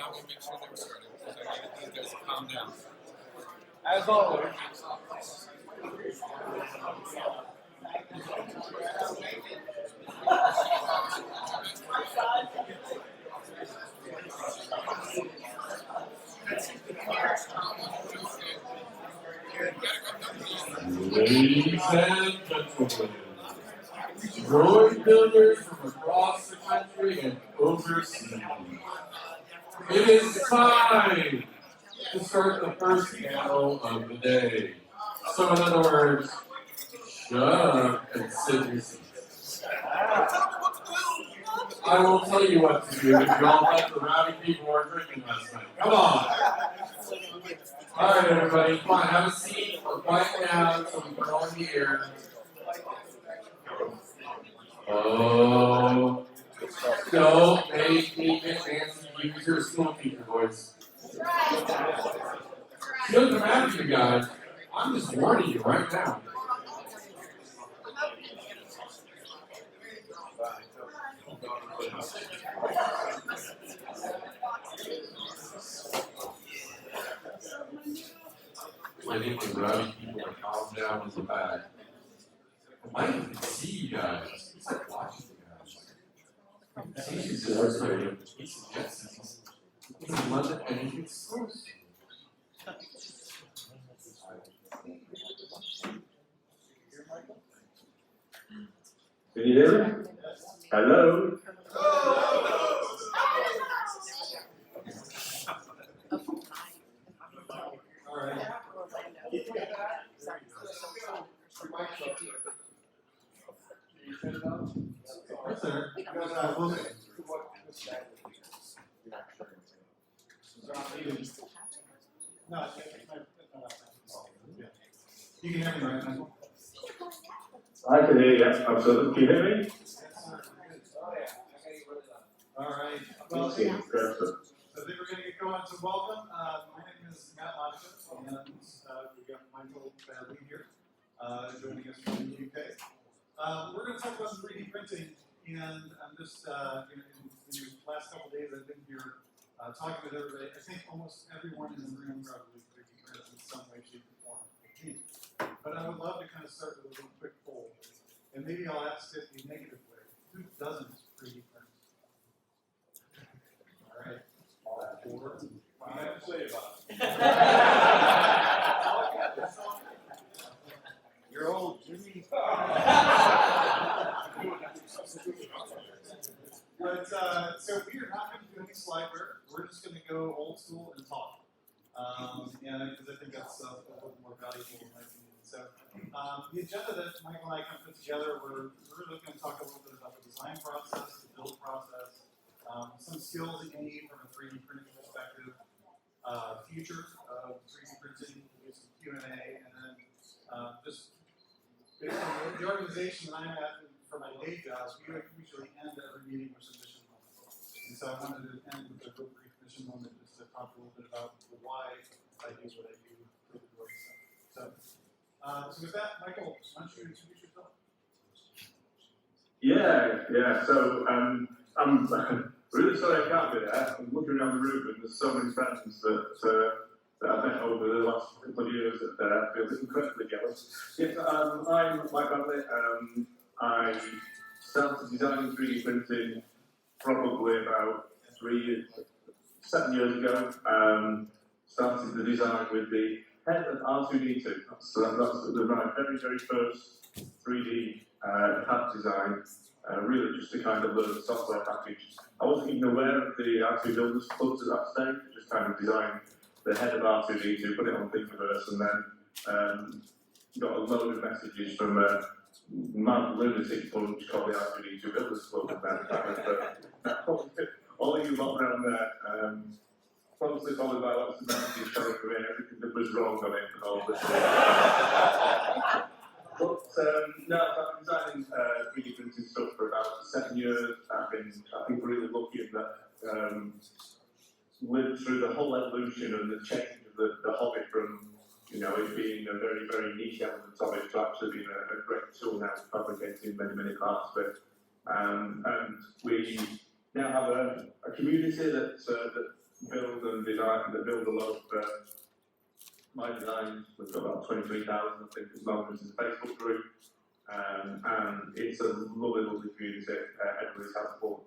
now we'll make sure they're started, because I need these guys to calm down. As always. Ladies and gentlemen, droid builders from across the country and overseas, it is time to start the first panel of the day. So in other words, shut up and sit your seats. I will tell you what to do if you all let the rowdy people who are drinking last night. Come on. All right, everybody, come on, have a seat. We're quiet down so we can all hear. Oh, don't make me get fancy. Use your school teacher voice. It doesn't matter, you guys. I'm just warning you right now. I think the rowdy people are calm down with the bag. I might even see you guys. It's like watching you guys. See you guys right. He's in London and he gets close. Can you hear me? Hello? You can hear me, right, Michael? I can hear you, absolutely. Can you hear me? All right. Well, so I think we're going to get going. So welcome. My name is Matt Modica, and we've got Michael Baddeley here joining us from the UK. We're going to talk about 3D printing, and I'm just, in the last couple of days I've been here talking with everybody. I think almost everyone in the room probably 3D prints in some way, shape, or form. But I would love to kind of start with a little quick poll, and maybe I'll ask it in a negative way. Who doesn't 3D print? All right. All that 4. What do I have to say about it? You're old, Jimmy. But so we are not going to do any slideware. We're just going to go old school and talk. And because I think that's a little more valuable in my opinion. So the agenda that Michael and I kind of put together, we're really going to talk a little bit about the design process, the build process, some skills that you need from a 3D printing perspective, future of 3D printing, do some Q&A, and then just based on the organization that I'm at for my day jobs, we usually end every meeting with some mission moments. And so I wanted to end with a real brief mission moment just to talk a little bit about the why I do what I do for the Droid stuff. So with that, Michael, why don't you introduce yourself? Yeah. So I'm really sorry I can't be there. I'm looking around the room and there's so many friends that I've met over the last couple of years that I feel incredibly jealous. Yes, I'm Mike Baddeley. I started designing 3D printing probably about 7 years ago. Started the design with the head of R2D2. So that's my very, very first 3D CAD design. Really just to kind of learn the software package. I wasn't even aware of the R2 Builders Clubs at that stage. Just kind of designed the head of R2D2, put it on Thingiverse, and then got a load of messages from a mad lunatic bunch called the R2D2 Builders Club, and then all of you lot around there, closely followed by lots of messages showing me everything that was wrong on it and all this. But no, I've been designing 3D printing stuff for about 7 years. I've been, I think, really lucky in that lived through the whole evolution and the change of the hobby from, it being a very, very niche element of it to actually being a great tool now for fabricating many, many parts of it. And we now have a community that build and design, they build a lot of my designs. We've got about 23,000, I think, as long as it's a Facebook group. And it's a lovely, lovely community. Everybody's helpful,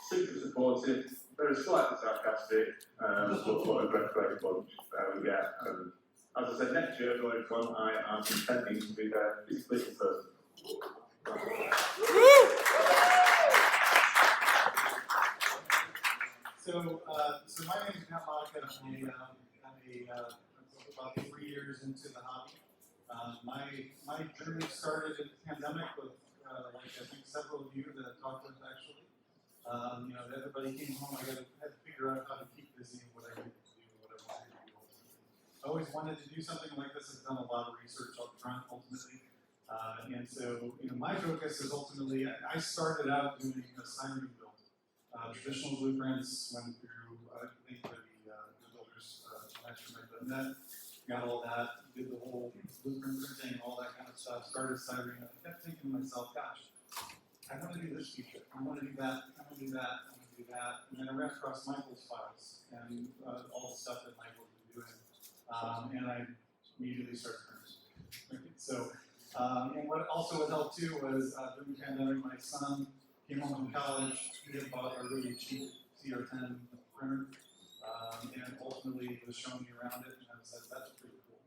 super supportive, very slightly sarcastic, but what a great bunch we get. And as I said, next year, Droid Con, I am intending to be there physically in person. So my name is Modica. I'm about 3 years into the hobby. My journey started in the pandemic with, like I think several of you that I've talked with actually. Everybody came home. I had to figure out how to keep busy and what I needed to do, whatever I needed to do. I always wanted to do something like this. I've done a lot of research up front, ultimately. And so, my focus is ultimately, I started out doing a siren build. Traditional blueprints, went through, I think, the builders, net, got all that, did the whole blueprint printing, all that kind of stuff, started siren. I kept thinking to myself, gosh, I want to do this feature, I want to do that, I want to do that, I want to do that. And then I ran across Michael's files and all the stuff that Michael had been doing. And I immediately started printing. So, and what also would help too was during the pandemic, my son came home from college, he had bought a really cheap CR10 printer, and ultimately was showing me around it, and I said, that's pretty cool.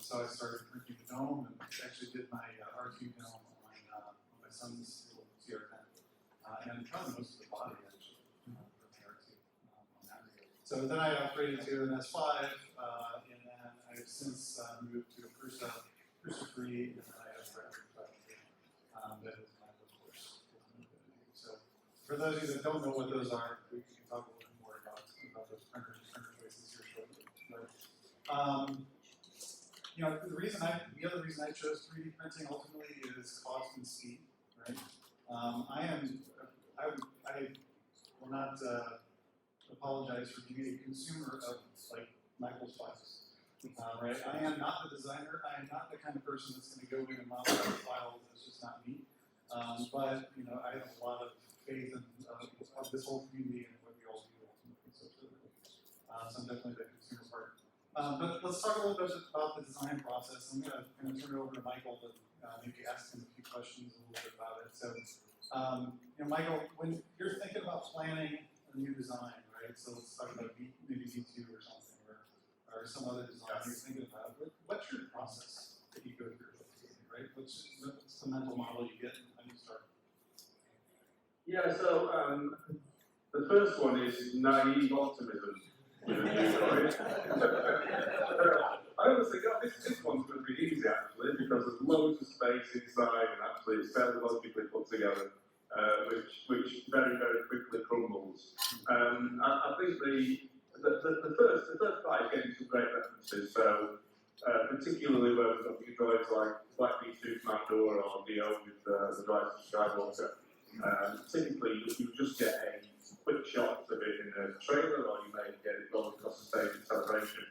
So I started printing the dome, and actually did my R2 dome on my son's little CR10, and probably most of the body actually, from the R2 on that. So then I upgraded to an S5, and then I've since moved to a Prusa 3, and then I have that is my course. So for those of you that don't know what those are, we can talk a little bit more about those printer choices here shortly. But the other reason I chose 3D printing ultimately is cost and speed, right? I will not apologize for being a consumer of like Michael's files. Right? I am not the designer. I am not the kind of person that's going to go in and modify the files. That's just not me. But I have a lot of faith in this whole community and what we all do ultimately. So it's really cool. So I'm definitely the consumer part. But let's talk a little bit about the design process. I'm going to kind of turn it over to Michael to maybe ask him a few questions a little bit about it. So, Michael, when you're thinking about planning a new design, right? So let's talk about maybe V2 or something, or some other design you're thinking about. What's your process that you go through, right? What's the mental model you get and how you start? Yeah, so the first one is naive optimism with a new story. I always think, oh, this one's going to be easy actually, because there's loads of space inside and actually it's fairly logically put together, which very, very quickly crumbles. I think the first part is getting some great references. So particularly where we've got new droids like Black B2 Commander or DO with the Rise of Skywalker. Typically, you just get a quick shot of it in a trailer, or you may get it going across the stage in celebration.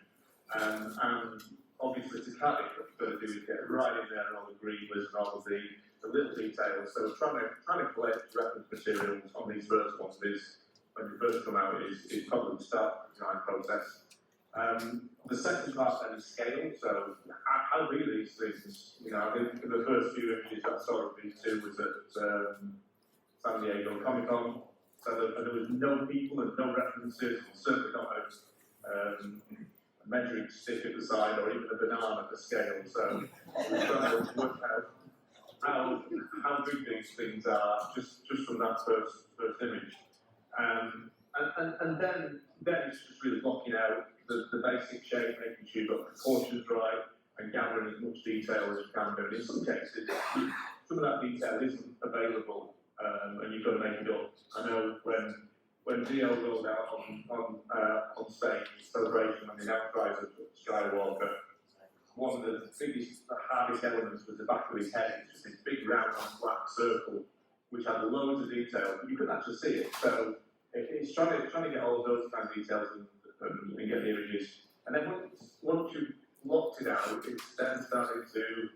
And obviously, to cut it, what you've got to do is get right in there and all the greeners and all of the little details. So trying to collect reference materials on these first ones when you first come out is probably the start of the design process. The second part then is scale. So how big are these things? I think the first few images I saw of these two was at San Diego Comic Con. So there was no people and no references, and certainly not a measuring stick at the side or even a banana at the scale. So we're trying to work out how big these things are just from that first image. And then it's just really blocking out the basic shape, making sure you've got proportions right, and gathering as much detail as you can do. And in some cases, some of that detail isn't available, and you've got to make it up. I know when Dio rolled out on stage celebration on the Outcries of Skywalker, one of the biggest, the hardest elements was the back of his head. It's just this big round black circle which had loads of detail, but you couldn't actually see it. So it's trying to get all of those kind of details and get the images. And then once you've locked it out, it's then starting to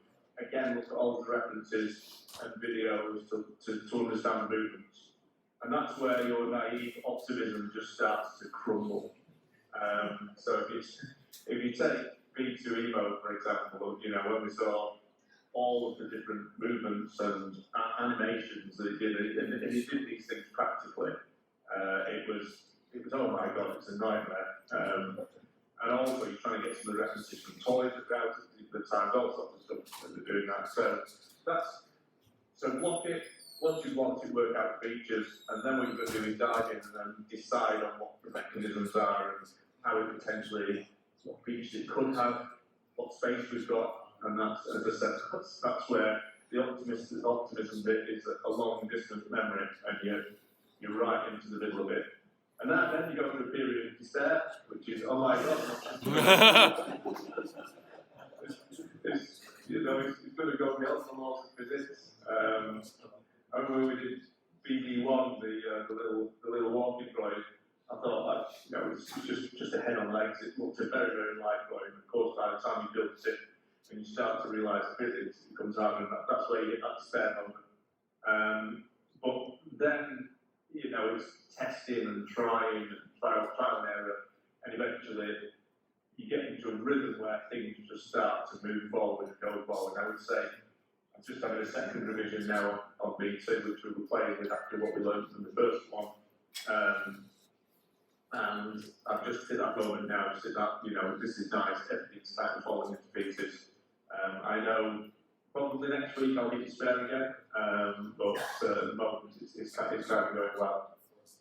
again look at all the references and videos to understand the movements. And that's where your naive optimism just starts to crumble. So if you take V2 Evo, for example, you know, when we saw all of the different movements and animations that it did, and it did these things practically, it was, oh my god, it's a nightmare. And also you're trying to get some of the references from toys that are out at the time, all sorts of stuff that they're doing that. So block it, once you've blocked it, work out the features, and then what you're going to do is dive in and then decide on what the mechanisms are and how it potentially, what features it could have, what space we've got, and that's, as I said, that's where the optimism bit is a long distance memory, and you're right into the middle of it. And then you go through a period of despair, which is, oh my god, it's going to go beyond the laws of physics. I remember we did BD1, the little walking droid. I thought, it's just a head on legs. It looked a very, very light droid. Of course, by the time you build it and you start to realise the physics, it comes out, and that's where you get that despair moment. But then, it's testing and trying and trial and error, and eventually you get into a rhythm where things just start to move forward and go forward. I would say I'm just having a second revision now on B2, which we were playing with after what we learned from the first one. And I've just hit that moment now, just hit that, this is nice, everything's starting falling into pieces. I know probably next week I'll get spare again, but at the moment it's kind of going well.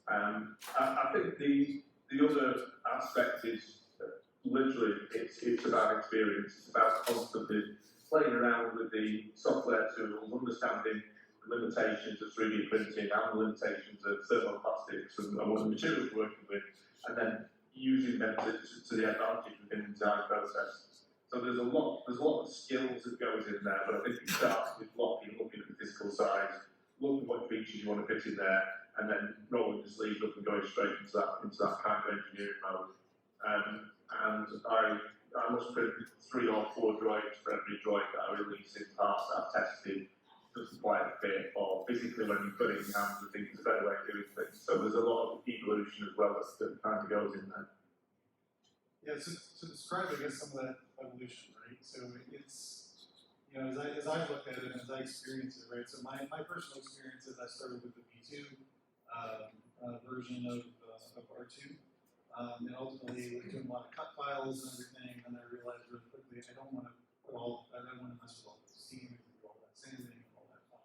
I think the other aspect is literally it's about experience. It's about constantly playing around with the software tools, understanding the limitations of 3D printing and the limitations of thermoplastics and what the materials we're working with, and then using them to the advantage within the design process. So there's a lot of skills that goes in there, but I think it starts with looking at the physical side, looking at what features you want to fit in there, and then rolling the sleeves up and going straight into that kind of engineering mode. And I must print 3 or 4 droids for every droid that I release in parts that I've tested. Doesn't quite fit, or physically when you put it in your hands, I think it's a better way of doing things. So there's a lot of evolution as well that kind of goes in there. Yeah, so to describe, I guess, some of that evolution, right? So it's, as I look at it and as I experience it, right? So my personal experience is I started with the V2 version of R2. And ultimately, we're doing a lot of cut files and everything, and I realized really quickly I don't want to mess with all the steam and do all that sanding and all that fun.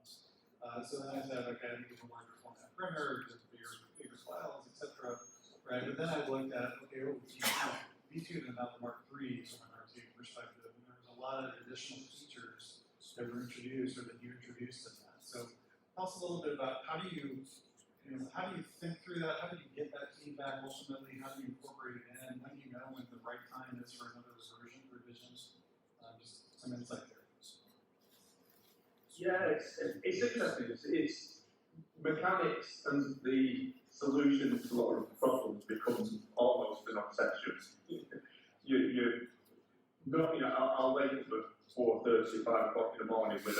So then I said, okay, I need a larger format printer, just bigger files, etc. Right? But then I looked at, okay, V2 is now the Mark III from an R2 perspective, and there was a lot of additional features that were introduced or that you introduced in that. So tell us a little bit about how do you think through that? How do you get that feedback ultimately? How do you incorporate it in? When do you know when the right time is for another revision? Just some insight there. Yeah, it's interesting. It's mechanics and the solution to a lot of problems becomes almost an obsession. I'll wake up at 4:30, 5 o'clock in the morning with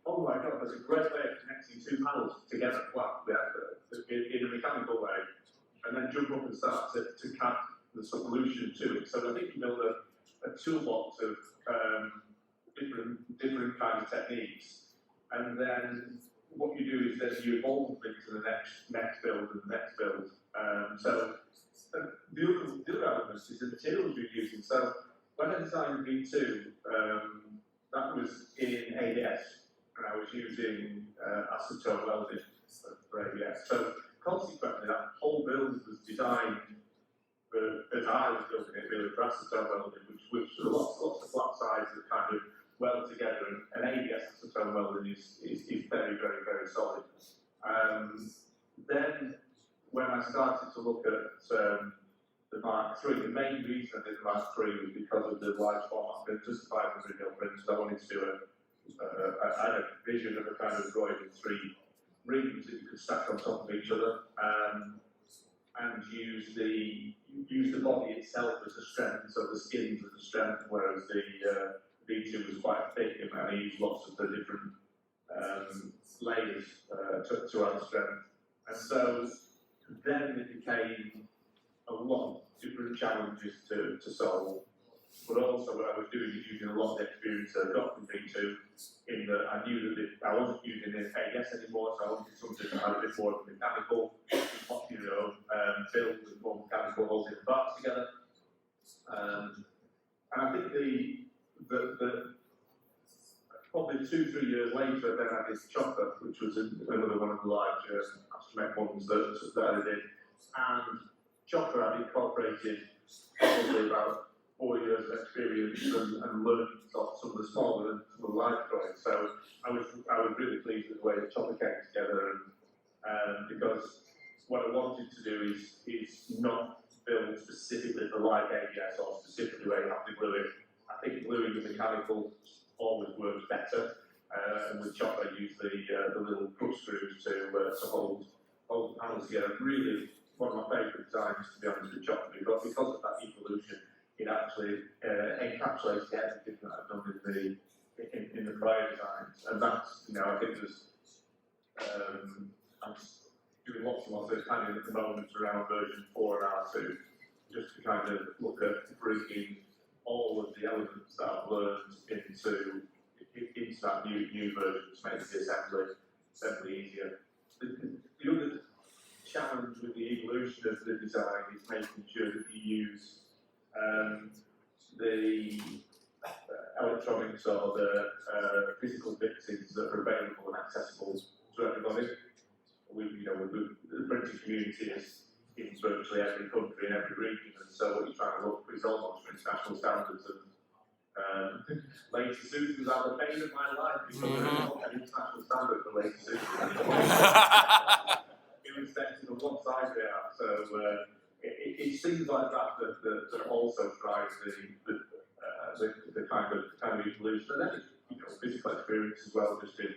oh my god, there's a great way of connecting 2 panels together, in a mechanical way, and then jump up and start to CAD the solution to it. So I think you build a toolbox of different kind of techniques, and then what you do is then you evolve them to the next build and the next build. So the other element is the materials you're using. So when I designed V2, that was in ABS, and I was using acetone welding for ABS. So consequently, that whole build was designed as I was building it, really, for acetone welding, which lots of flat sides that kind of weld together, and ABS acetone welding is very, very, very solid. Then, when I started to look at the Mark III, the main reason I did the Mark III was because of the large format printers, 500mm printers. I wanted to do I had a vision of a kind of droid with 3 rings that you could stack on top of each other, and use the body itself as a strength, so the skins as a strength, whereas the V2 was quite thick, and I used lots of the different layers to add strength. And so then it became, a lot of different challenges to solve. But also what I was doing is using a lot of the experience that I got from B2 in that I knew that I wasn't using the AES anymore, so I wanted something that had a bit more of a mechanical, build and more mechanical holding the parts together. And I think the probably 2-3 years later, then I did Chopper, which was another one of the large astromech ones that I did. And Chopper I'd incorporated probably about 4 years of experience and learning off some of the smaller and some of the larger droids. So I was really pleased with the way the Chopper came together, and because what I wanted to do is not build specifically for live ABS or specifically where you have to glue it. I think gluing the mechanical always works better, and with Chopper I use the little push screws to hold the panels together. Really, one of my favourite designs, to be honest, with Chopper, because of that evolution. It actually encapsulates everything that I've done in the prior designs, and that's, I think I'm doing lots and lots of planning at the moment around version 4 and R2, just to kind of look at bringing all of the elements that I've learned into that new version to make the assembly easier. The other challenge with the evolution of the design is making sure that you use the electronics or the physical fixings that are available and accessible to everybody. The printing community is in virtually every country and every region, and so what you're trying to look for is almost for international standards. And laser Susans are the pain of my life because there's not an international standard for laser Susans. Irrespective of what size they are. So it seems like that also drives the kind of evolution. And then physical experience as well, just in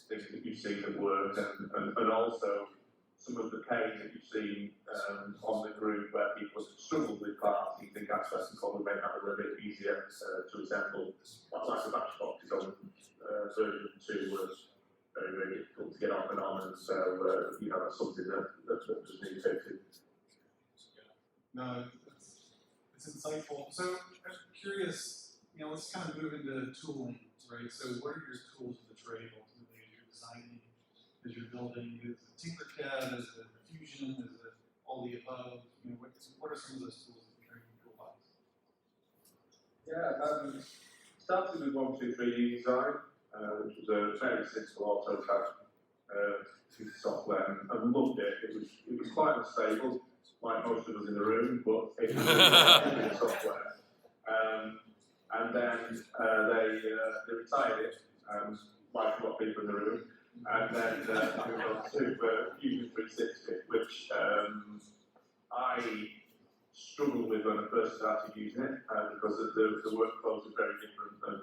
things that you've seen at work, and also some of the pain that you've seen on the group where people have struggled with parts. You think actually I can probably make that a little bit easier to assemble. Like the batch boxes on version 2 was very, very difficult to get off and on, and so that's something that just needs fixing. No, it's insightful. So I'm curious, let's kind of move into tooling, right? So what are your tools of the trade ultimately as you're designing, as you're building? Is it Tinkercad, is it Fusion, is it all the above? What are some of those tools that you're in your toolbox? Yeah, started with 123D design, which was a very simple AutoCAD piece of software, and loved it. It was quite unstable, like most of us in the room, but it was software. And then they retired it, like a lot of people in the room, and then moved on to Fusion 360, which I struggled with when I first started using it, because the workflows are very different than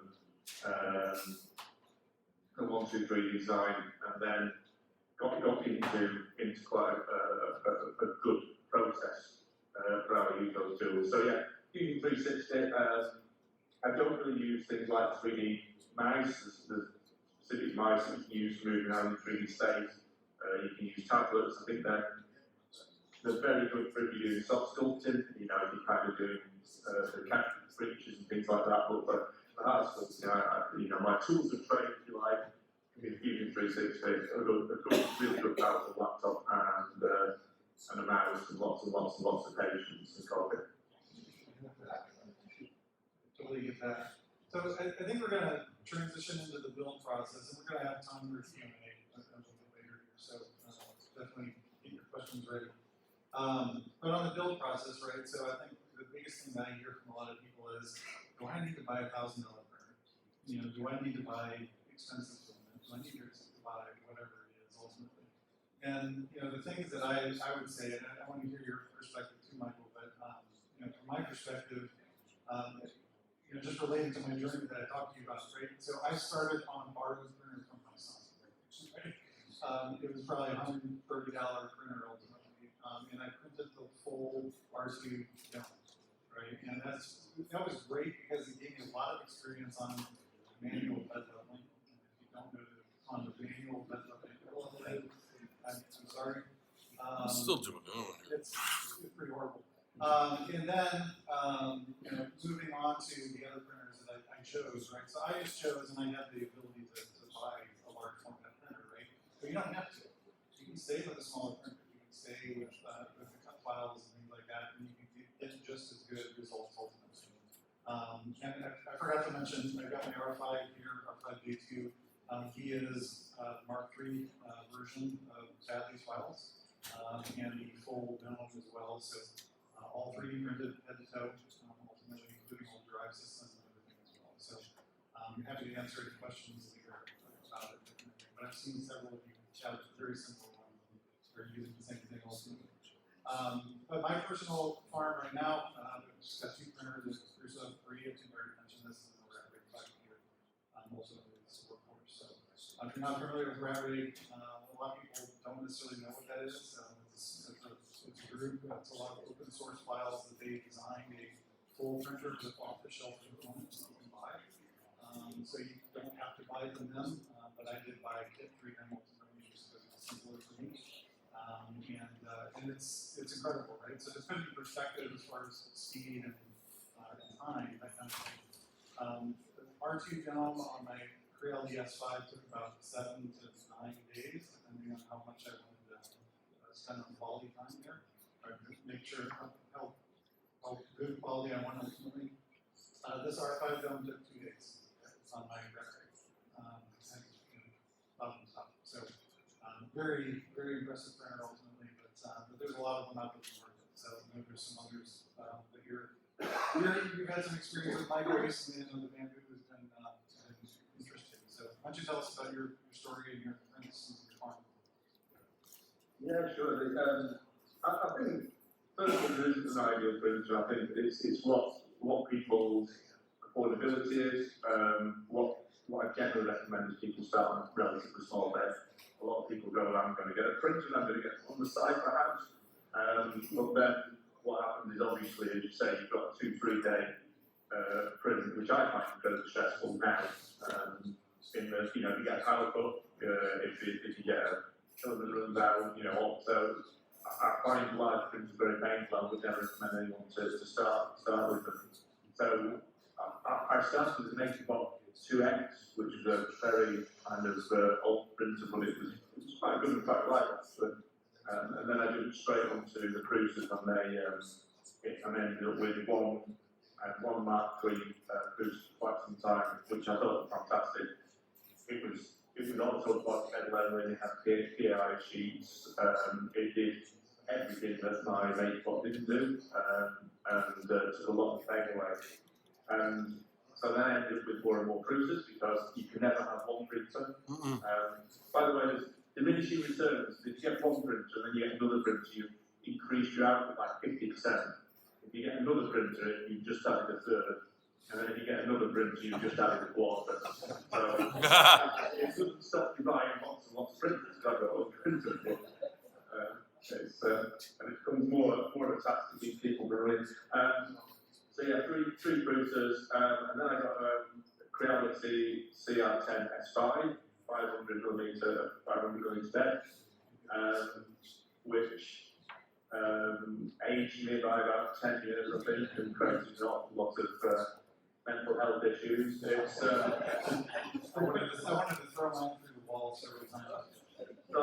123 design, and then got into quite a good process for how I use those tools. So yeah, Fusion 360, I don't really use things like 3D mice. There's specific mice that you can use for moving around in 3D space. You can use tablets. I think they're very good for if you're doing soft sculpting, if you're kind of doing the cat breaches and things like that. But for hard sculpting, my tools of trade, if you like, can be Fusion 360, a really good powerful laptop, and a mouse, and lots of patience and copy. Totally get that. So I think we're going to transition into the build process, and we're going to have time for Q&A a little bit later here. So definitely get your questions ready. But on the build process, right? So I think the biggest thing that I hear from a lot of people is, do I need to buy a $1,000 printer? Do I need to buy expensive equipment? Do I need to buy whatever it is ultimately? And the things that I would say, and I want to hear your perspective too, Michael. But from my perspective, just relating to my journey that I talked to you about, right? So I started on a borrowed printer from my son, right? It was probably a $130 printer ultimately, and I printed the full R2 film, right? And that was great because it gave me a lot of experience on manual bed leveling. And if you don't know on the manual bed leveling, I'm sorry. I'm still doing it. It's pretty horrible. And then, moving on to the other printers that I chose, right? So I just chose, and I had the ability to buy a large format printer, right? But you don't have to. You can stay with a smaller printer. You can stay with the cut files and things like that, and you can get just as good results ultimately. And I forgot to mention, I got my R5 here, R5J2. He is Mark III version of Baddeley's files, and the full dome as well. So all 3D printed head to toe, ultimately including all drive systems and everything as well. So I'm happy to answer any questions later about it. But I've seen several of you have very similar ones that are using the same thing ultimately. But my personal farm right now, just got 2 printers. There's a 3, I think I already mentioned this, and we're at 5 here. Also, it's workhorse. So if you're not familiar with RatRig, a lot of people don't necessarily know what that is. It's a group that's a lot of open source files that they designed a full printer with off-the-shelf components that you can buy. So you don't have to buy from them, but I did buy a kit for them ultimately just because it's simpler for me. And it's incredible, right? So just put it in perspective as far as speed and time, that kind of thing. The R2 dome on my Creel ES5 took about 7 to 9 days, depending on how much I wanted to spend on quality time there, or make sure how good quality I want ultimately. This R5 dome took 2 days on my RatRig, bottom to top. So very, very impressive printer ultimately, but there's a lot of them out there that work it. So there's some others that you've had some experience with migrates, and the Bamboo has been interesting. So why don't you tell us about your story and your prints and your farm? Yeah, sure. I think first of all, there isn't an ideal printer. I think it's what people's affordability is. What I generally recommend is people start on a relatively small base. A lot of people go, I'm going to get a printer and I'm going to get one on the side perhaps. But then what happens is obviously, as you say, you've got a 2-3 day print, which I find incredibly stressful now. In the, you get a power cut, if you get a children runs out, so I find large prints very painful. I would never recommend anyone to start with them. So I started with an 80-watt 2X, which is a very kind of old printer, but it was quite good and quite light actually. And then I jumped straight onto the cruisers, and I ended up with one Mark III cruiser for quite some time, which I thought was fantastic. It was also quite head leveling. It had PI sheets. It did everything that my 80-watt didn't do, and took a lot of pain away. And so then I ended up with more and more cruisers because you can never have one printer. By the way, there's diminishing returns. If you get one printer and then you get another printer, you increase your output by 50%. If you get another printer, you've just added a third. And then if you get another printer, you've just added a quarter. So it doesn't stop you buying lots and lots of printers. I've got other printers, but and it becomes more of a task to keep people going. So yeah, three cruisers, and then I got a Creality CR10 S5, 500mm bed, which aged me by about 10 years, I think, and created an awful lot of mental health issues. It's, I wanted to throw mine through the wall several times. So,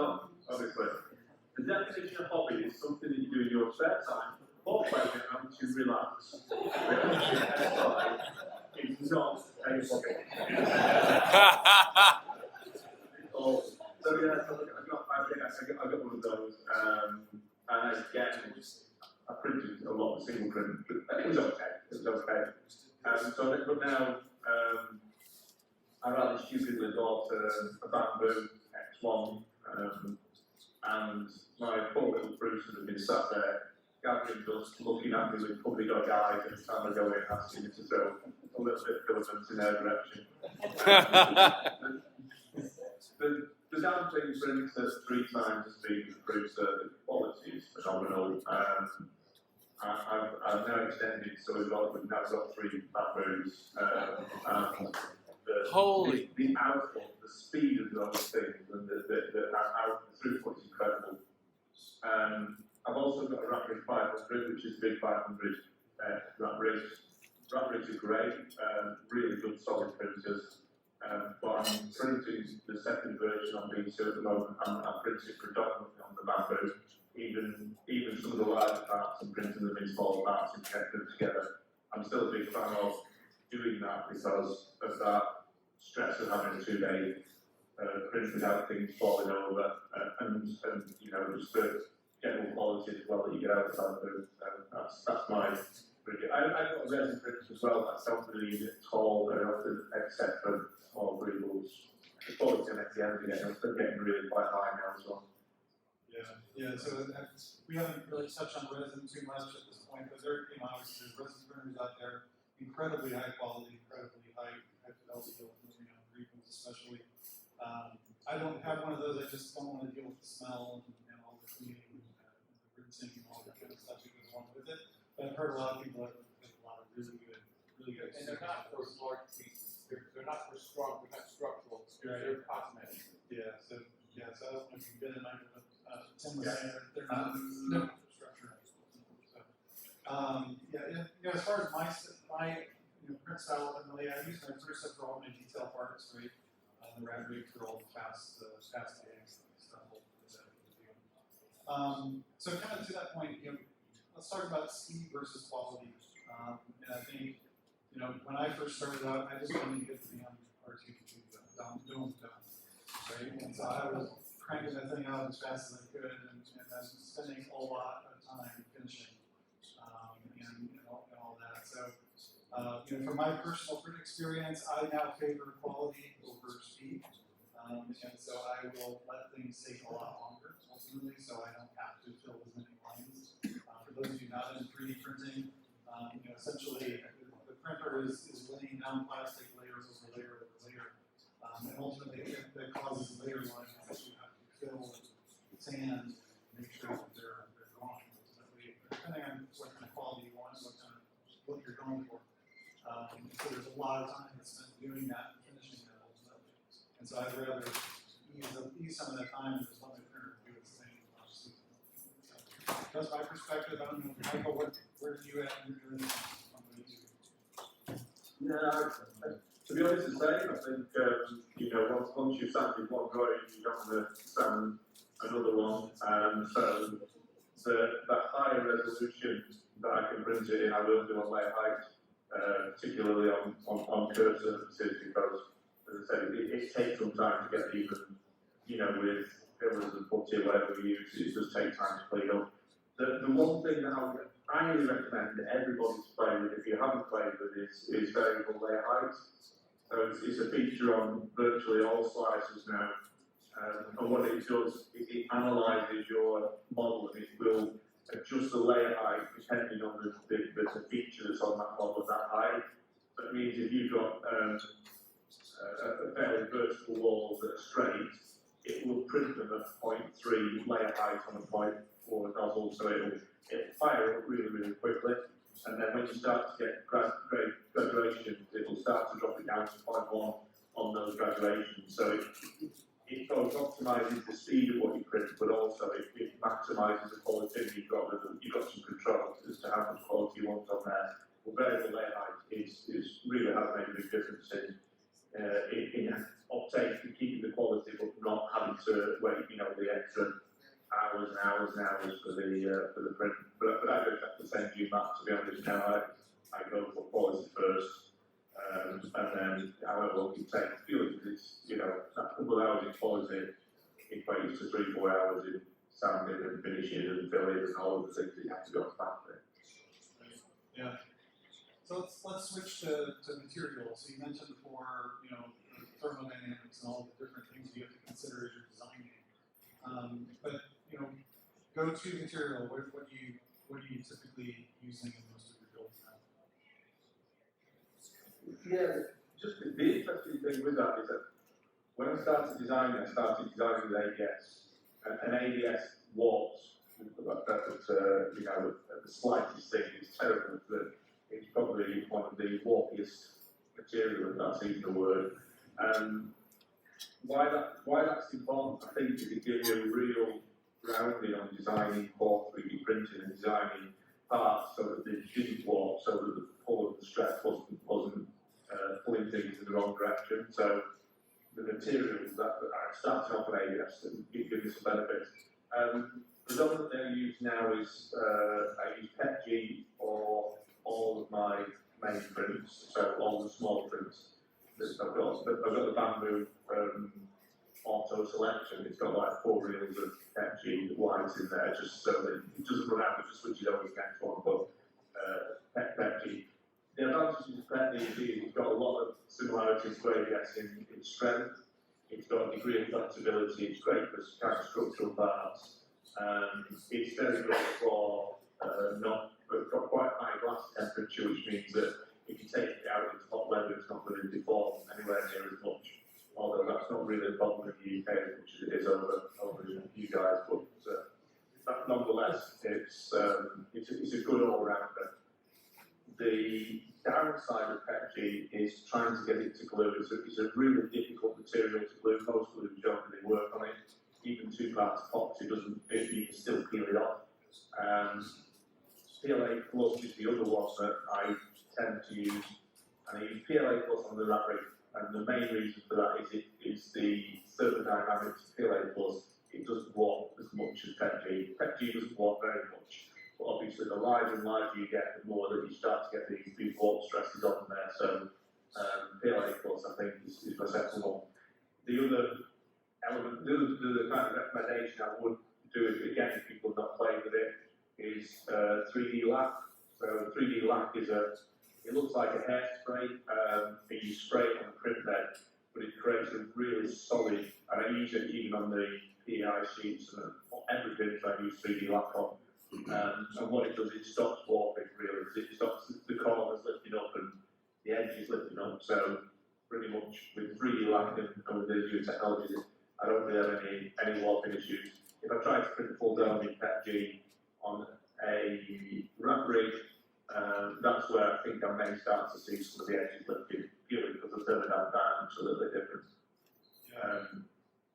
obviously, the definition of hobby is something that you do in your spare time, or playing it and to relax. It's not a hobby. So yeah, I got one of those, and again, I printed a lot of single print, and it was okay. But now, I rather stupidly bought a Bamboo X1, and my poor little Bruce has been sat there, gathering dust, looking at me with puppy dog eyes every time I go in, asking me to throw a little bit of filament in their direction. The damn thing prints at 3 times the speed of the Bruce, the quality is phenomenal. I've now extended, so we've now got 3 Bamboos, and the output, the speed of those things, and the throughput is incredible. I've also got a Rat Ridge 500, which is a big 500 Rat Ridge. Rat Ridge are great, really good solid printers. But I'm printing the second version on these at the moment. I'm printing predominantly on the Bamboo. Even some of the larger parts, I'm printing them in small parts and connecting them together. I'm still a big fan of doing that because of that stress of having a 2-day print without things falling over, and you know, just the general quality as well that you get out of Bamboo. That's my. I've got resin printers as well that don't really use it at all very often, except for small breathals. The quality at the end again, they're getting really quite high now as well. Yeah. So we haven't really touched on resin too much at this point, but there, you know, obviously there's resin printers out there, incredibly high quality, incredibly high fidelity, you know, breathables especially. I don't have one of those. I just don't want to deal with the smell and all the cleaning and the rinsing and all that kind of stuff that goes along with it. But I've heard a lot of people have a lot of really good. And they're not for large pieces. They're not for strong. They're not structural. They're cosmetic. Yeah. So I don't know if you've been in my timber center. They're not for structure. So, yeah. You know, as far as my print style, I use my Versa for all my detail parts, right? The Rat Rig for all the fast gags and stuff. So kind of to that point, you know, let's talk about speed versus quality. And I think, you know, when I first started out, I just wanted to get the R2 done, right? And so I was cranking that thing out as fast as I could, and I was spending a lot of time finishing, and all that. So, you know, from my personal print experience, I now favor quality over speed, and so I will let things take a lot longer ultimately, so I don't have to fill as many lines. For those of you not in 3D printing, you know, essentially the printer is laying down plastic layers over layer over layer, and ultimately that causes layer lines that you have to fill with sand and make sure that they're gone ultimately, depending on what kind of quality you want, what you're going for. So there's a lot of time that's spent doing that and finishing that ultimately. And so I'd rather use some of that time and just let my printer do its thing. So that's my perspective. I don't know, Michael, where are you at when you're doing this? Yeah, to be honest, the same. I think you know, once you've sampled one droid, you don't want to sample another one. So the higher resolution that I can print it in, I will do on layer height. Particularly on curved surfaces, because, as I say, it takes some time to get even, you know, with fillers and putty, whatever we use, it does take time to clean up. The one thing that I would highly recommend that everybody to play with, if you haven't played with it, is variable layer height. So it's a feature on virtually all slices now, and what it does is it analyses your model and it will adjust the layer height depending on the feature that's on that model at that height. So it means if you've got a fairly vertical walls that are straight, it will print them at 0.3 layer height on a 0.4 nozzle, so it'll fire up really, really quickly. And then when you start to get graduations, it will start to drop it down to 0.1 on those graduations. So it both optimises the speed of what you print, but also it maximises the quality. You've got some control as to how much quality you want on there. Well, variable layer height really has made a big difference in uptake and keeping the quality, but not having to wait, you know, the extra hours and hours and hours for the print. But I go back to the same view, Matt, to be honest. Now I go for quality first. And then, however long it takes, it's, you know, that couple of hours in quality equates to 3-4 hours in sanding and finishing and filling and all of the things that you have to go factory. Yeah. So let's switch to materials. So you mentioned before, you know, thermodynamics and all the different things you have to consider as you're designing. But you know, go-to material. What are you typically using in most of your builds now? Yeah, just the interesting thing with that is that when I started designing with ABS, and ABS warps. You know, the slightest thing is terrible. That it's probably one of the warpiest material, if that's even a word. Why that's important, I think, is it gives you a real grounding on designing for 3D printing and designing parts so that they didn't warp, so that the pull of the stress wasn't pulling things in the wrong direction. So the materials that I started off on ABS and give me some benefits. Predominantly I use now is I use PETG for all of my main prints, so all the small prints. I've got the bamboo auto selection. It's got like 4 reels of PETG whites in there, just so that it doesn't run out. Just switch it over to the next one. But PETG. The advantage of PETG is it's got a lot of similarities to ABS in strength. It's got a degree of flexibility. It's great for kind of structural parts. It's very good for it's got quite high glass temperature, which means that if you take it out into hot weather, it's not going to deform anywhere near as much. Although that's not really a problem in the UK as much as it is over you guys. But nonetheless, it's a good all-rounder. The downside of PETG is trying to get it to glue. It's a really difficult material to glue. Most glues don't really work on it. Even 2 parts epoxy doesn't, you can still peel it off. PLA Plus is the other one that I tend to use, and I use PLA Plus on the wrap rig, and the main reason for that is the thermodynamics of PLA Plus. It doesn't warp as much as PETG. PETG doesn't warp very much, but obviously the larger and larger you get, the more that you start to get these warp stresses on there. So PLA Plus, I think, is my second one. The other element, the other kind of recommendation I would do if again if people have not played with it is 3D lac. So 3D lac is it looks like a hairspray, and you spray it on the print bed, but it creates a really solid, and I use it even on the PEI sheets and everything I use 3D lac on. And what it does, it stops warping really, because it stops the corners lifting up and the edges lifting up. So pretty much with 3D lac and with the new technologies, I don't really have any warping issues. If I try to print full down in PETG on a wrap rig, that's where I think I may start to see some of the edges lifting, purely because the thermodynamics are a little bit different.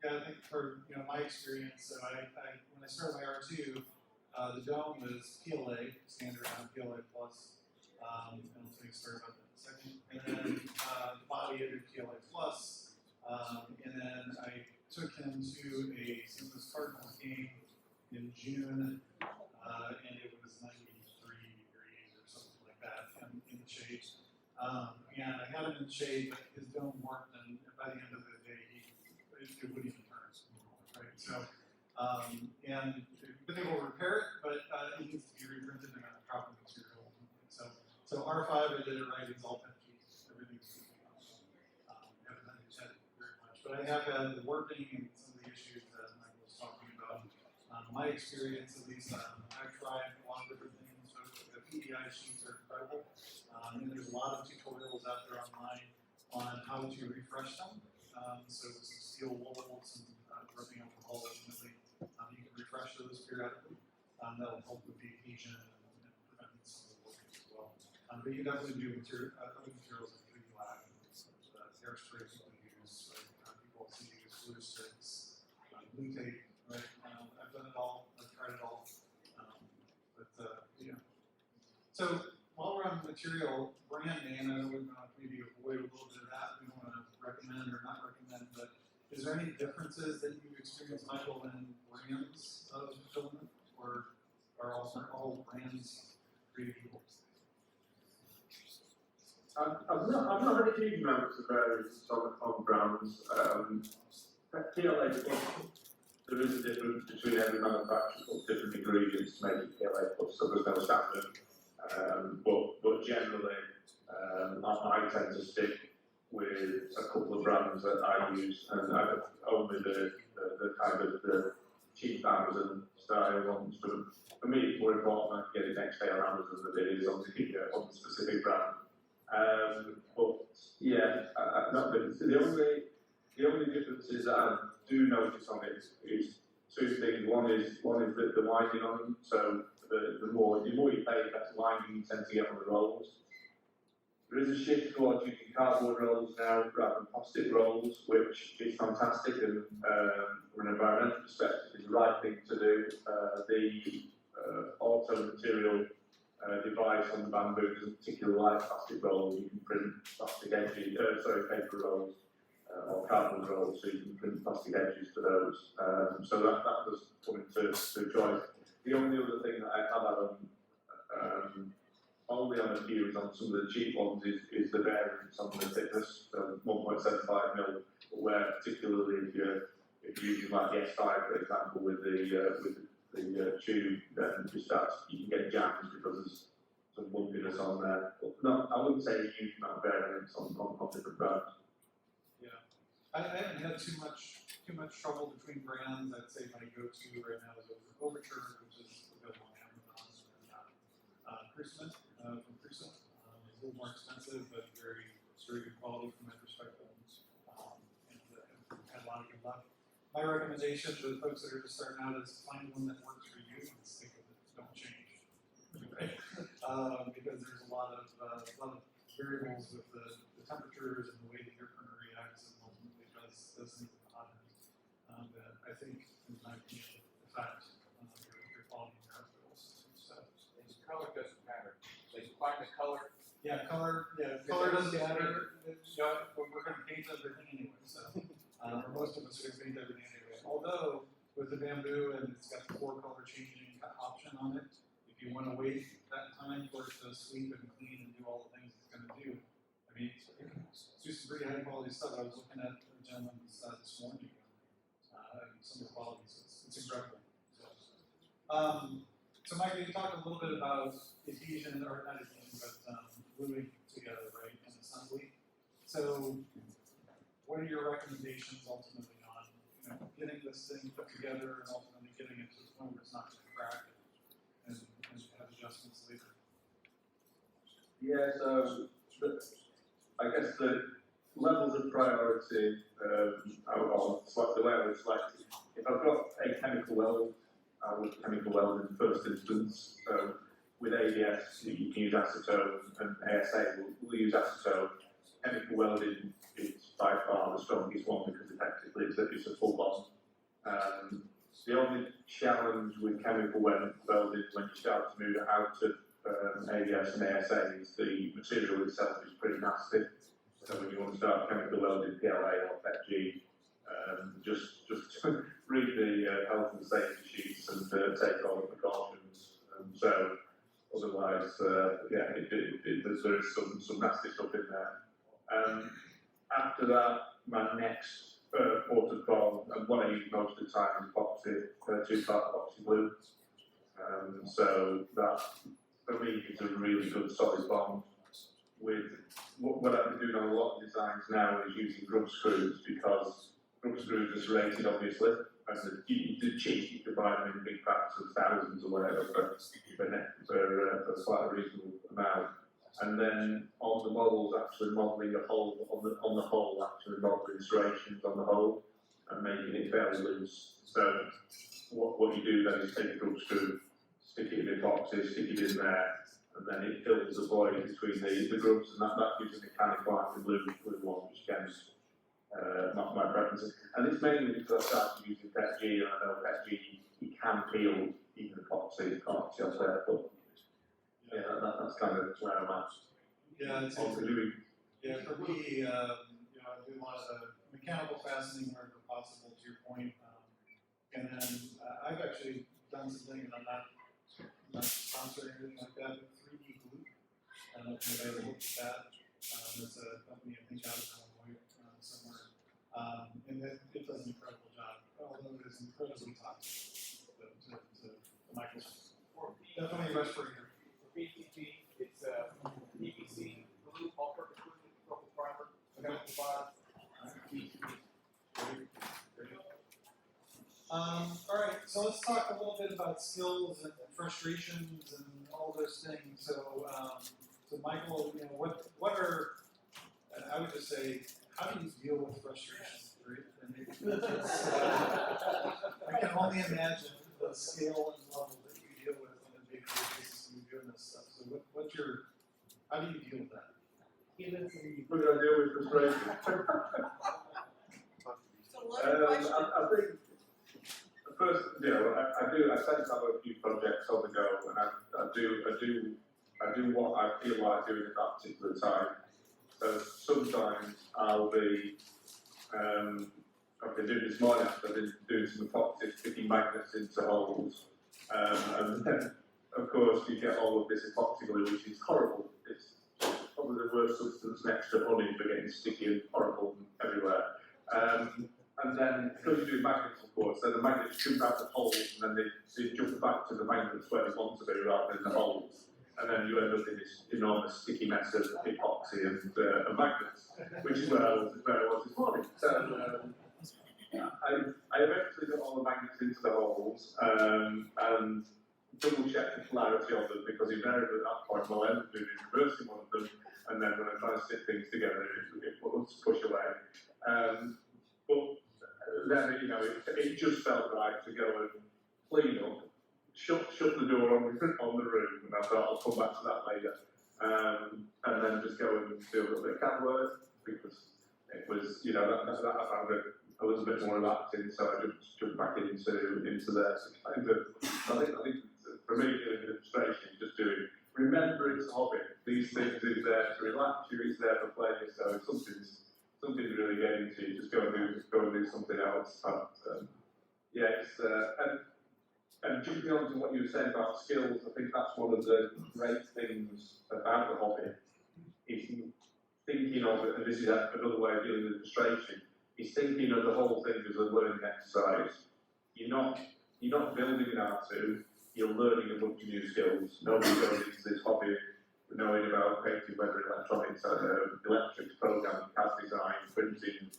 Yeah, I think for my experience, so I when I started my R2, the dome was PLA standard on PLA Plus, and I'll tell you a story about that in a second. And then the body I did PLA Plus, and then I took him to a St. Louis Cardinals game in June, and it was 93 degrees or something like that in the shade. And I had him in the shade, but his dome warped, and by the end of the day, it wouldn't even turn. Right? So, and we've been able to repair it, but it needs to be reprinted in a proper material. So R5, I did it right. It's all PETG. Everything's haven't done it yet very much, but I have had the warping and some of the issues that Michael was talking about. My experience, at least, I've tried a lot of different things. So the PEI sheets are incredible, and there's a lot of tutorials out there online on how to refresh them. So some steel wool, some rubbing alcohol, ultimately, you can refresh those periodically. That'll help with the adhesion and preventing some of the warping as well. But you definitely do other materials like 3D lac, hairspray people use, people also use glue sticks, glue tape, right? I've done it all, I've tried it all. So while we're on the material, brand name, I know we're going to maybe avoid a little bit of that. We don't want to recommend or not recommend, but is there any differences that you've experienced, Michael, in brands of filament, or are all brands created equal? I've not had a huge amount of variance on brands. PLA Plus, there is a difference between every manufacturer puts different ingredients to make it PLA Plus, so there's no standard. But generally, I tend to stick with a couple of brands that I use, and only the kind of the cheap Amazon style ones. But for me, it's more important I get it next day on Amazon than it is on the specific brand. But yeah, the only differences that I do notice on it is 2 things. One is the winding on them. So the more you pay, the better winding you tend to get on the rolls. There is a shift towards using cardboard rolls now rather than plastic rolls, which is fantastic and from an environmental perspective is the right thing to do. The auto material device on the bamboo doesn't particularly like plastic rolls. You can print plastic edges, paper rolls or cardboard rolls, so you can print plastic edges to those. So that does come into choice. The only other thing that I have had only on a few is on some of the cheap ones is the variance on the thickness, so 1.75 mil, where particularly if you're using like the S5 for example with the tube, then you can get jams because there's some lumpiness on there. But no, I wouldn't say a huge amount of variance on different brands. Yeah, I haven't had too much trouble between brands. I'd say my go-to right now is Overture, which is available on Amazon, and Cruisement from Cruisement. It's a little more expensive, but very good quality from my perspective. And had a lot of good luck. My recommendation to the folks that are just starting out is find one that works for you and stick with it. Don't change, right? Because there's a lot of variables with the temperatures and the way that your printer reacts and ultimately does things in the hot end that I think, in my opinion, affect your quality of your output system. So And color doesn't matter. So you find the color. color doesn't matter. We're going to paint everything anyway, so. Or most of us are going to paint everything anyway. Although, with the bamboo and it's got the 4-color changing option on it, if you want to wait that time for it to sweep and clean and do all the things it's going to do, I mean, it's just pretty high quality stuff. I was looking at the gentleman's this morning, some of the quality, so it's incredible. So Mike, you talked a little bit about adhesion, or not adhesion, but gluing together, right, in assembly. So, what are your recommendations ultimately on, getting this thing put together and ultimately getting it to the point where it's not going to crack and have adjustments later? Yeah, so I guess the levels of priority are the way I would select it. If I've got a chemical weld, I would chemical weld in the first instance. So with ABS, you can use acetone, and ASA will use acetone. Chemical welding is by far the strongest one because effectively it's a full bond. The only challenge with chemical welding when you start to move it out of ABS and ASA is the material itself is pretty nasty. So when you want to start chemical welding PLA or PETG, just read the health and safety sheets and take all the precautions. So otherwise, there is some nasty stuff in there. After that, my next port of call, and what I use most of the time is epoxy, 2-part epoxy glue. So that, for me, is a really good solid bond. With what I've been doing on a lot of designs now is using grub screws, because grub screws are serrated, obviously, and the cheap, you can buy them in big packs of thousands or whatever for quite a reasonable amount. And then on the models, actually modelling a hole on the hole, actually modelling serrations on the hole and making it fairly loose. So what you do then is take a grub screw, stick it in epoxy, stick it in there, and then it fills the void between the grubs, and that gives a mechanical active glue one, which again is not my preference. And it's mainly because I started using PETG, and I know PETG you can peel even epoxy, can't you? But yeah, that's kind of where I'm at. Yeah, it's for me, I do a lot of the mechanical fastening wherever possible, to your point. And then I've actually done some things, and I'm not sponsoring or anything like that, but 3D glue. I don't know if anybody ever looked at that. There's a company, I think, out of Illinois somewhere. And it does an incredible job, although it is incredibly toxic to the microscope. Definitely a respirator. BTG, it's PVC, blue, all-purpose glue, purple primer, chemical bond. All right, so let's talk a little bit about skills and frustrations and all those things. So, Michael, what are? I would just say, how do you deal with frustration? Right? And I can only imagine the scale and level that you deal with on a big basis when you're doing this stuff. So, how do you deal with that? We're going to deal with frustration. So what are the questions? I think first, I tend to have a few projects on the go, and I do what I feel like doing at that particular time. So sometimes I'll be, I've been doing this morning, I've been doing some epoxy, sticking magnets into holes, and then, of course, you get all of this epoxy glue, which is horrible. It's probably the worst substance next to honey for getting sticky and horrible everywhere. And then, because you do magnets, of course, then the magnets shoot out the holes, and then they jump back to the magnets where they want to be rather than the holes. And then you end up in this enormous sticky mess of epoxy and magnets, which is where I was this morning. So I eventually got all the magnets into the holes and double checked the polarity of them, because invariably at that point I'll end up doing reversing one of them, and then when I try to stick things together, it will push away. But then, it just felt right to go and clean up, shut the door on the room, and I thought I'll come back to that later. And then just go and do a little bit of CAD work, because it was, that I found it a little bit more relaxing, so I just jumped back into there. So kind of, I think for me, doing illustration, just doing, remember it's a hobby. These things is there to relax you, it's there for pleasure, so if something's really getting to you, just go and do something else. But it's and jumping on to what you were saying about skills, I think that's one of the great things about the hobby, is thinking of it, and this is another way of dealing with illustration, is thinking of the whole thing as a learning exercise. You're not building an R2, you're learning a bunch of new skills. Nobody goes into this hobby knowing about painting, whether electronics, electrics, programming, CAD design, printing,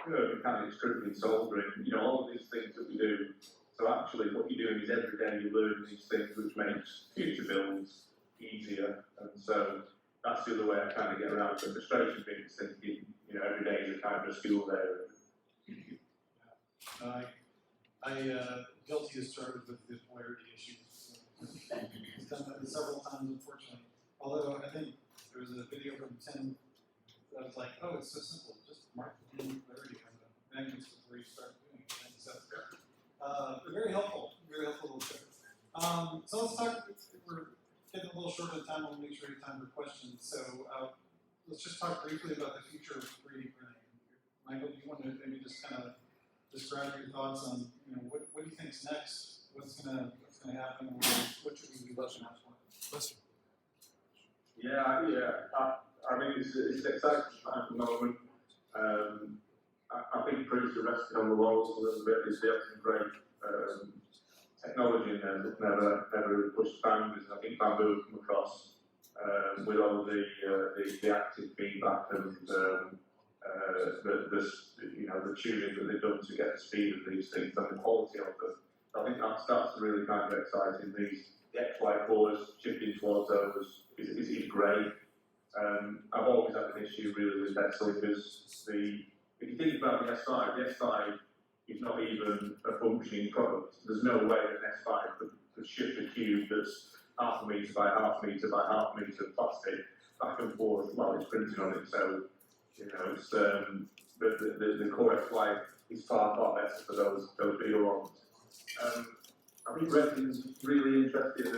mechanics, crimping, soldering, all of these things that we do. So actually what you're doing is every day you're learning these things, which makes future builds easier. And so that's the other way I kind of get around the frustration being thinking, every day is a kind of a school day. I guilty as charged with the polarity issues. I've done that several times, unfortunately. Although I think there was a video from Tim that was like, oh, it's so simple, just mark the polarity on the magnets before you start doing it. So, very helpful little tip. So let's talk, we're getting a little short on time, we'll make sure we have time for questions. So let's just talk briefly about the future of 3D printing. Michael, do you want to maybe just kind of describe your thoughts on, what do you think is next? What's gonna happen? What should we be looking out for? Listen. Yeah. I mean, it's an exciting time at the moment. I think proofs are resting on the laurels a little bit. There's some great technology in there that never really pushed boundaries. I think Bamboo will come across with all the active feedback and the tuning that they've done to get the speed of these things and the quality of them. I think that's really kind of exciting. The X-Y4s shifting towards those is great. I've always had an issue really with bed cylinders. If you think about the S5 is not even a functioning product. There's no way that an S5 could shift a cube that's half a metre by half a metre by half a metre of plastic back and forth while it's printing on it. So, it's the Core X5 is far better for those bigger ones. I think resin's really interesting,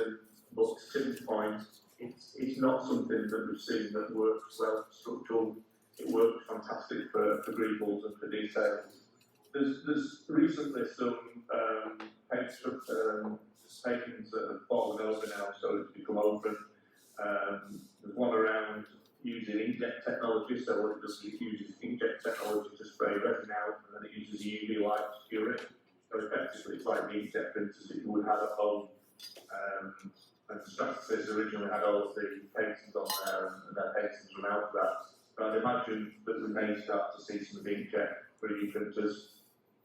but to Tim's point, it's not something that we've seen that works well structural. It works fantastic for greebles and for details. There's recently some paintings that have fallen over now, so it's become open. There's one around using inkjet technology, so what it does is it uses inkjet technology to spray resin out, and then it uses UV light to cure it. So effectively, it's like the inkjet printers that you would have at home. And Stratasys originally had all of the paintings on there, and their paintings run out of that. But I'd imagine that we may start to see some of the inkjet 3D printers.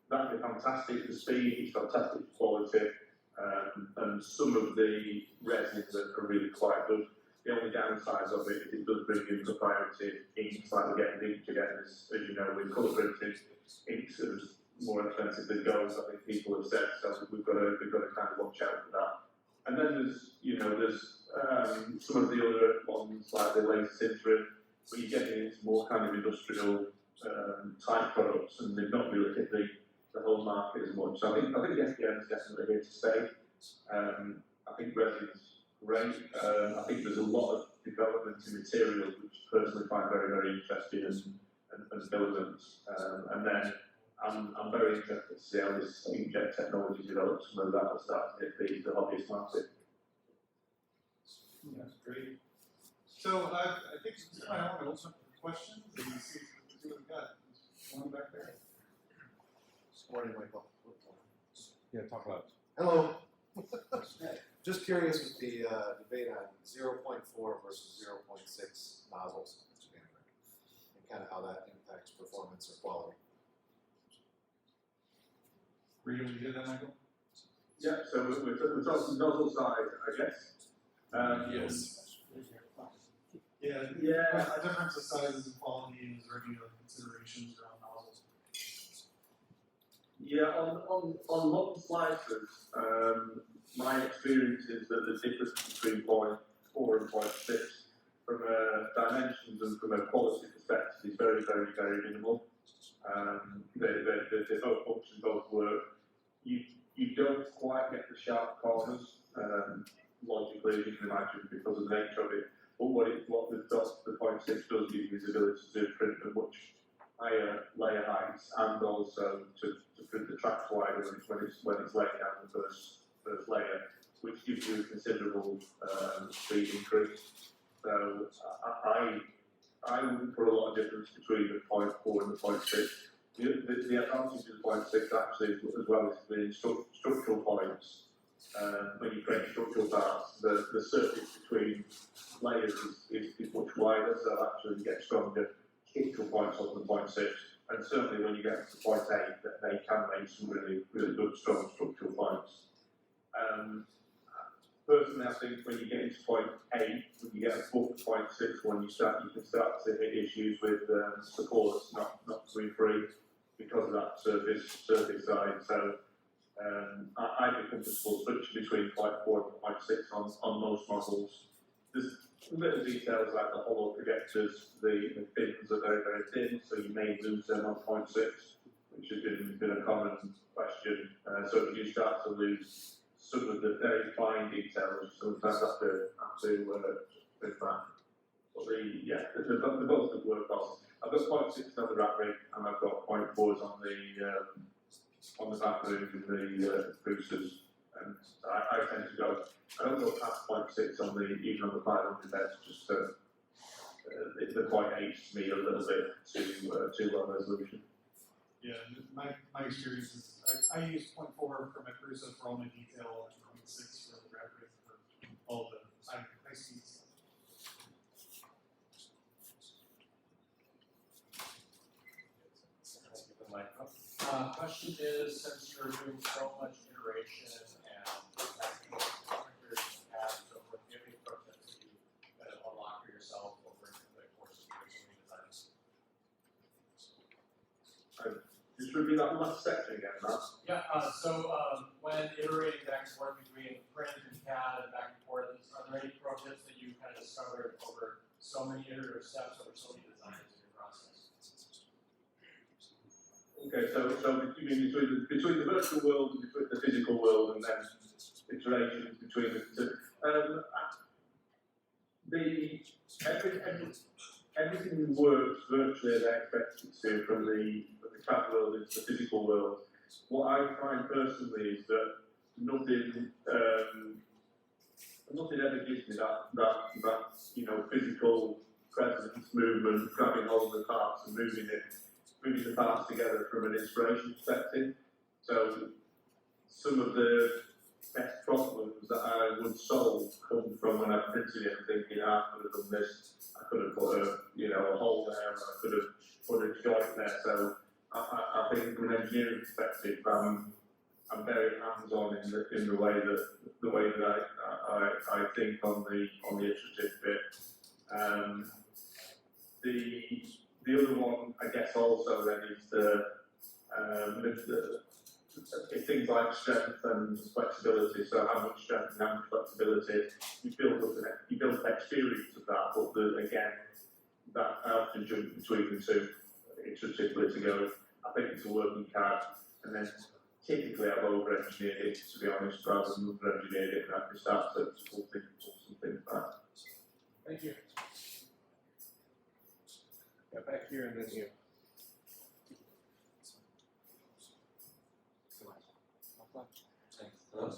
That'd be fantastic for speed, it's fantastic for quality, and some of the resins are really quite good. The only downside of it is it does bring in proprietary inks, like we're getting ink again, as you know, with colour printing, inks are more expensive than gold, I think people have said, so we've got to kind of watch out for that. And then there's some of the other ones, like the laser sintering, but you're getting into more kind of industrial type products, and they've not really hit the whole market as much. So I think FDM is definitely here to stay. I think resin's great. I think there's a lot of development in materials which I personally find very, very interesting and relevant. And then I'm very interested to see how this inkjet technology develops, and whether that will start to hit the hobbyist market. That's great. So I think I want to open up for questions and see what we've got. One back there. Morning, Michael. Yeah, talk about it. Hello. Just curious with the debate on 0.4 versus 0.6 nozzles and kind of how that impacts performance or quality. Were you able to get that, Michael? Yeah, so we're talking nozzle size, I guess. Yes. Yeah. A difference of sizes and quality is regular considerations around nozzles. Yeah, on modern slicers, my experience is that the difference between 0.4 and 0.6 from dimensions and from a quality perspective is very, very, very minimal. They both function, both work. You don't quite get the sharp corners, logically, as you can imagine, because of the nature of it. But what the 0.6 does give you is the ability to print at much higher layer heights, and also to print the tracks wider when it's laying down the first layer, which gives you a considerable speed increase. So I wouldn't put a lot of difference between the 0.4 and the 0.6. The advantage of the 0.6 actually, as well as the structural points, when you create structural parts, the surface between layers is much wider, so actually you get stronger structural points on the 0.6. And certainly when you get to 0.8, they can make some really, really good, strong structural points. Personally, I think when you get into 0.8, when you get above 0.6, you can start to hit issues with supports not coming free because of that surface side. So I'd be comfortable switching between 0.4 and 0.6 on most models. There's little details like the hollow projectors, the fins are very, very thin, so you may lose them on 0.6, which has been a common question. So if you start to lose some of the very fine details, you sometimes have to with that. But they're both good work off. I've got 0.6 on the rack rig, and I've got 0.4s on the back room with the boosters. And I tend to go. I don't go past 0.6 even on the 500 beds, just the 0.8 to me a little bit too low resolution. Yeah, my experience is I use 0.4 for my Crusoe for all my detail, and 0.6 for the rack rig for all the high speed stuff. Question is, since you're doing so much iteration and printers and pads, so forth, do you have any projects that you unlock for yourself over the course of your designs? Just repeat that last section again, Matt. Yeah, when iterating back and forth between print and CAD and back and forth, are there any projects that you kind of discovered over so many iterative steps, over so many designs in your process? Okay, so you mean between the virtual world and between the physical world, and then iterations between the two. Everything works virtually as I expect it to, from the CAD world into the physical world. What I find personally is that nothing ever gives me that physical presence, movement, grabbing hold of the parts and moving the parts together from an inspiration perspective. So some of the best problems that I would solve come from when I printed it and thinking, I could have done this, I could have put a hole there, I could have put a joint there. So I think from an engineering perspective, I'm very hands-on in the way that I think on the iterative bit. The other one, I guess, also then is things like strength and flexibility. So how much strength and how much flexibility you build up experience of that. But again, that I often jump between the two. It's just simply to go, I think it's a working card, and then typically I've over-engineered it, to be honest, rather than under-engineered it, and I can start to pull something back. Thank you. Yeah, back here and then here.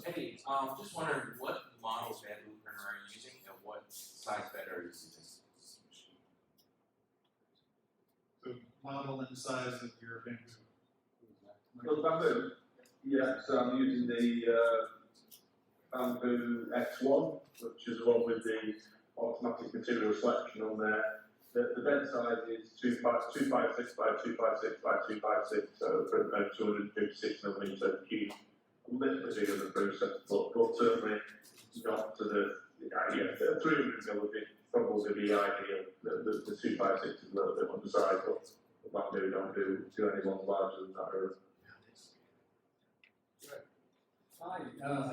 Hey, just wondering what model Baddeley printer are you using and what size bed are you using? So model and size of your bamboo. Well, bamboo, yeah, so I'm using the bamboo X1, which is the one with the automatic material selection on there. The bed size is 256 by 256 by 256, so about 256 millimetre cube. A little bit bigger than Bruce, but certainly not to the, the 300 mil would be probably the ideal. The 256 is a little bit undersized, but bamboo don't do any one larger than that. Or, Hi,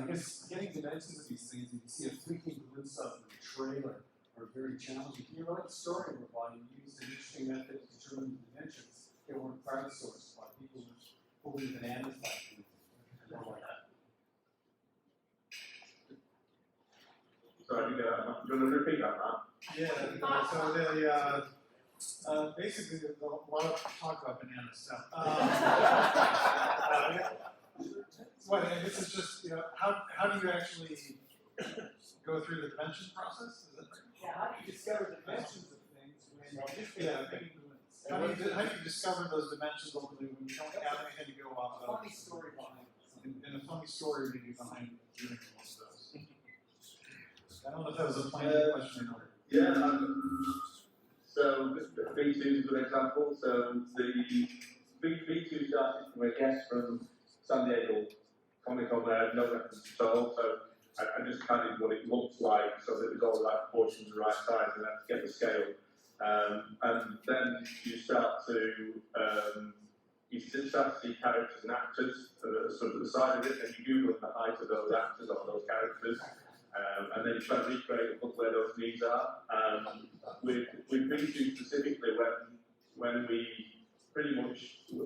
I guess getting dimensions of these things, you can see a freaking glimpse of the trailer are very challenging. Can you write a story whereby you used an interesting method to determine the dimensions? They weren't crowdsourced by people holding bananas factories. sorry, you going to repeat that, Matt? Yeah, so basically, there's a lot of talk about bananas. What, and this is just, how do you actually go through the dimension process? Is that right? Yeah, how do you discover dimensions of things when How do you discover those dimensions ultimately when you don't have anything to go off of? funny story behind it. And a funny story maybe behind doing one of those. I don't know if that was a planning question or not. Yeah, so B2 is a good example. So the B2 started from a guest from San Diego, Comic Con there, no reference at all. So I just added what it looked like so that it was all the right proportions, the right size, and then to get the scale. And then you start to see characters and actors sort of the side of it, and you Google the height of those actors or those characters. And then you try to recreate where those needs are. With B2 specifically, when we pretty much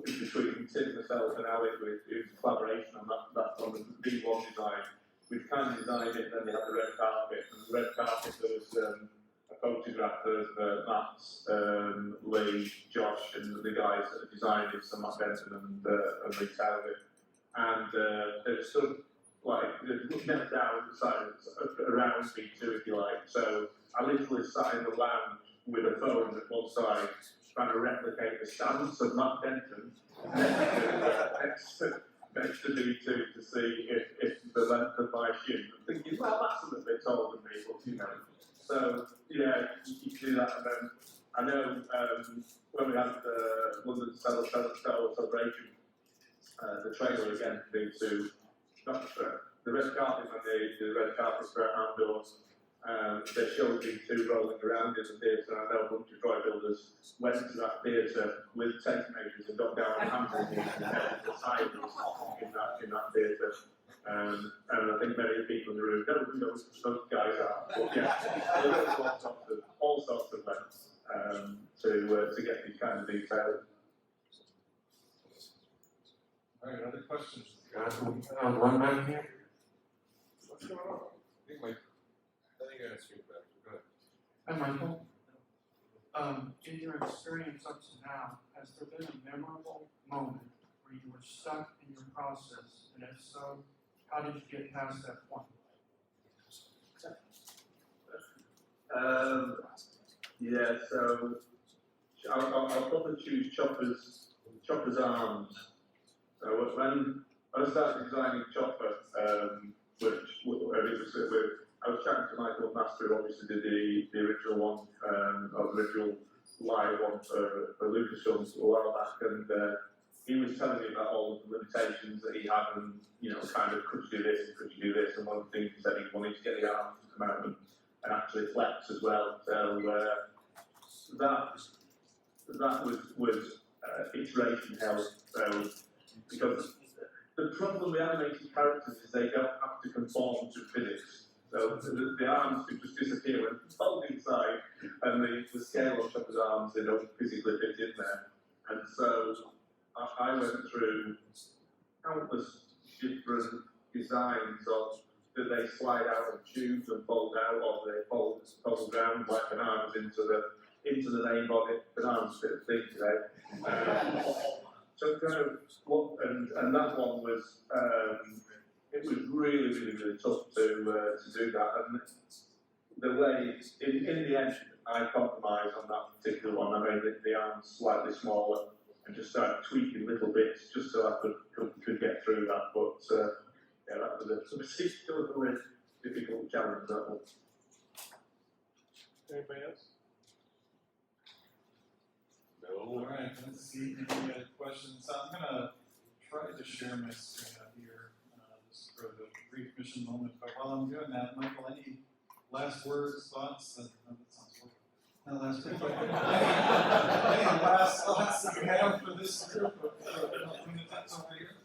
between Tim, myself, and Alec, it was a collaboration on that on the B1 design. We've kind of designed it, and then they had the red carpet. And the red carpet, there was a photograph of Matt, Lee, Josh, and the guys that designed it, so Matt Benson and Lee Taylor. And they're sort of like looking at down the side around B2, if you like. So I literally sat in the lounge with a phone at one side, trying to replicate the stance of Matt Denton next to B2 to see if the length of my shin. I'm thinking, well, that's a little bit taller than me, but So yeah, you can do that, and then I know when we had the London Stellar Celebration, the trailer again for B2. The red carpet when the red carpet spread outdoors, they showed B2 rolling around in the theatre, and I know a bunch of Droid builders went to that theatre with tape measures and got down on hands and knees and held the sidings in that theatre. And I think many people in the room know who those guys are. But yeah, there's all sorts of lengths to get these kind of details. All right, other questions? One man here. What's going on? I think I asked you about it. Go ahead. Hi, Michael. In your experience up to now, has there been a memorable moment where you were stuck in your process? And if so, how did you get past that point? Yeah, so I'll probably choose Chopper's arms. So when I started designing Chopper, I was chatting to Michael Master, who obviously did the original one, or the original live one for Lucasfilm a while back, and he was telling me about all of the limitations that he had, and kind of could you do this and could you do this, and one of the things he said he wanted to get the arms to come out and actually flex as well. So that was iteration hell. So because the problem with animated characters is they don't have to conform to physics. So the arms could just disappear when it's folded inside, and the scale on top of the arms, they don't physically fit in there. And so I went through countless different designs of do they slide out of tubes and fold out, or do they fold down like bananas into the main body. Bananas a bit of thing today. So kind of and that one was it was really tough to do that. And the way in the end I compromised on that particular one. I made the arms slightly smaller and just started tweaking little bits just so I could get through that. But yeah, that was a particularly difficult challenge, that one. Anybody else? All right, let's see any other questions. So I'm gonna try to share my screen up here, just for the brief mission moment. But while I'm doing that, Michael, any last words, thoughts? No, that sounds horrible. No last words. Any last thoughts that you have for this group of lunatics over here?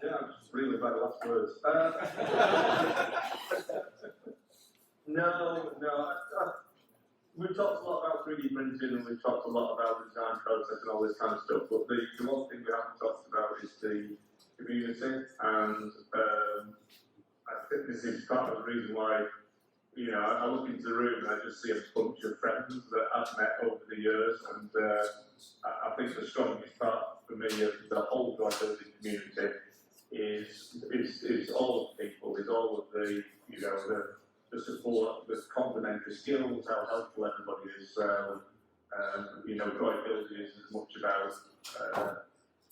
Yeah, I'm just really bad at last words. No. We've talked a lot about 3D printing and we've talked a lot about the design process and all this kind of stuff, but the one thing we haven't talked about is the community, and I think this is part of the reason why, you know, I look into the room and I just see a bunch of friends that I've met over the years, and I think the strongest part for me of the whole Droid building community is all of the people, is all of the, you know, the support, the complementary skills, how helpful everybody is. You know, Droid building is as much about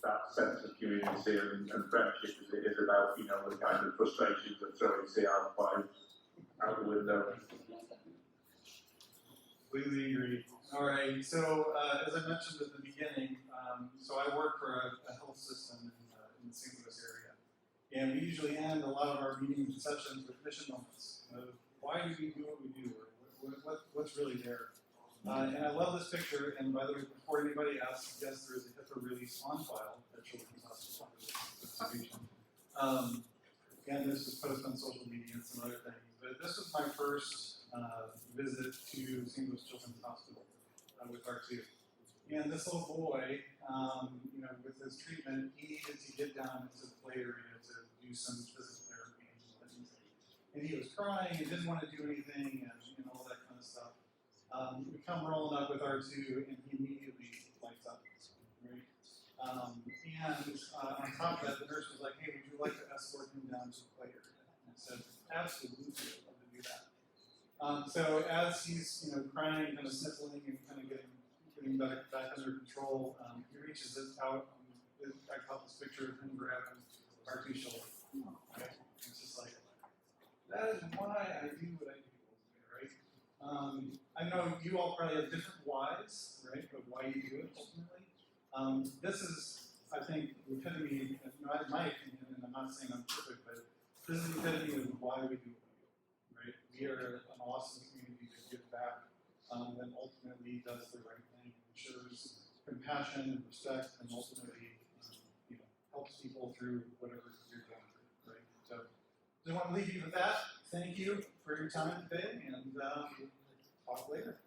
that sense of community and friendship as it is about, you know, the kind of frustrations that throw out the window. Completely agree. All right, so as I mentioned at the beginning, so I work for a health system in the St. Louis area, and we usually end a lot of our meetings and sessions with mission moments. Why do we do what we do, or what's really there? And I love this picture, and by the way, before anybody asks, yes, there is a HIPAA release on file at Children's Hospital. And this was posted on social media and some other things. But this was my first visit to St. Louis Children's Hospital with R2. And this little boy, you know, with his treatment, he needed to get down into the play area to do some physical therapy and things. And he was crying and didn't want to do anything and all that kind of stuff. We come rolling up with R2 and he immediately lights up, right? And on top of that, the nurse was like, hey, would you like to escort him down to the play area? And I said, absolutely, I'd love to do that. So as he's, you know, crying, kind of sniffling and kind of getting back under control, he reaches out. I caught this picture of him grabbing R2's shoulder. Right? It's just like, that is why I do what I do, right? I know you all probably have different whys, right, of why you do it ultimately. This is, I think, the epitome, in my opinion, and I'm not saying I'm perfect, but this is the epitome of why we do what we do, right? We are an awesome community to give back, that ultimately does the right thing, shows compassion and respect, and ultimately, you know, helps people through whatever you're going through, right? So, just want to leave you with that. Thank you for your time today, and talk later.